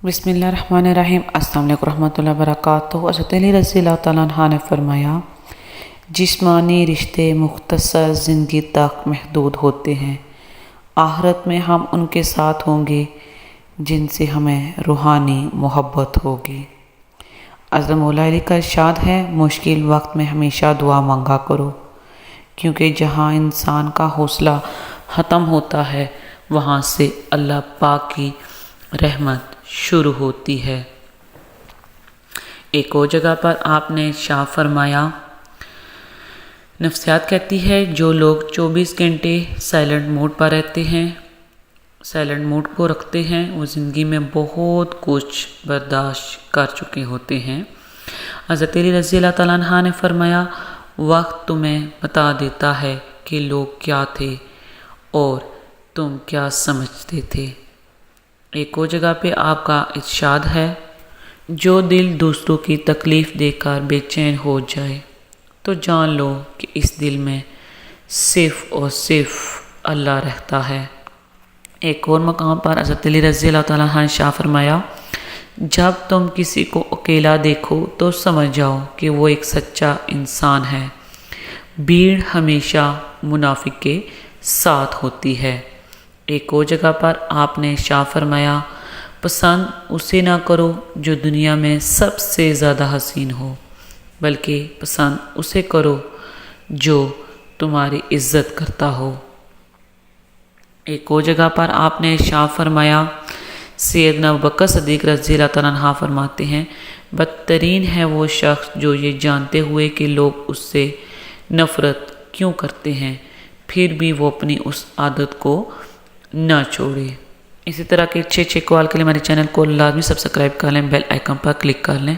بسم اللہ الرحمن الرحیم۔ السلام علیکم ورحمۃ اللہ وبرکاتہ۔ حضرت علی رضی اللہ تعالیٰ عنہ نے فرمایا، جسمانی رشتے مختصر زندگی تک محدود ہوتے ہیں، آخرت میں ہم ان کے ساتھ ہوں گے جن سے ہمیں روحانی محبت ہوگی۔ حضرت مولا علی کا ارشاد ہے، مشکل وقت میں ہمیشہ دعا مانگا کرو، کیونکہ جہاں انسان کا حوصلہ ختم ہوتا ہے وہاں سے اللہ پاک کی رحمت شروع ہوتی ہے۔ ایک اور جگہ پر آپ نے ارشاد فرمایا، نفسیات کہتی ہے جو لوگ 24 گھنٹے سائلنٹ موڈ پر رہتے ہیں، سائلنٹ موڈ کو رکھتے ہیں، وہ زندگی میں بہت کچھ برداشت کر چکے ہوتے ہیں۔ حضرت علی رضی اللہ تعالیٰ عنہ نے فرمایا، وقت تمہیں بتا دیتا ہے کہ لوگ کیا تھے اور تم کیا سمجھتے تھے۔ ایک اور جگہ پہ آپ کا ارشاد ہے، جو دل دوسروں کی تکلیف دے کر بے چین ہو جائے تو جان لو کہ اس دل میں صرف اور صرف اللہ رہتا ہے۔ ایک اور مقام پر حضرت علی رضی اللہ تعالیٰ عنہ نے ارشاد فرمایا، جب تم کسی کو اکیلا دیکھو تو سمجھ جاؤ کہ وہ ایک سچا انسان ہے، بھیڑ ہمیشہ منافق کے ساتھ ہوتی ہے۔ ایک اور جگہ پر آپ نے ارشاد فرمایا، پسند اسے نہ کرو جو دنیا میں سب سے زیادہ حسین ہو، بلکہ پسند اسے کرو جو تمہاری عزت کرتا ہو۔ ایک اور جگہ پر آپ نے ارشاد فرمایا، سیدنا ابوبکر صدیق رضی اللہ تعالیٰ عنہ فرماتے ہیں، بدترین ہے وہ شخص جو یہ جانتے ہوئے کہ لوگ اس سے نفرت کیوں کرتے ہیں پھر بھی وہ اپنی اس عادت کو نہ چھوڑے۔ اسی طرح کے اچھے اچھے کال کے لیے ہمارے چینل کو لازمی سبسکرائب کر لیں، بیل آئیکن پر کلک کر لیں۔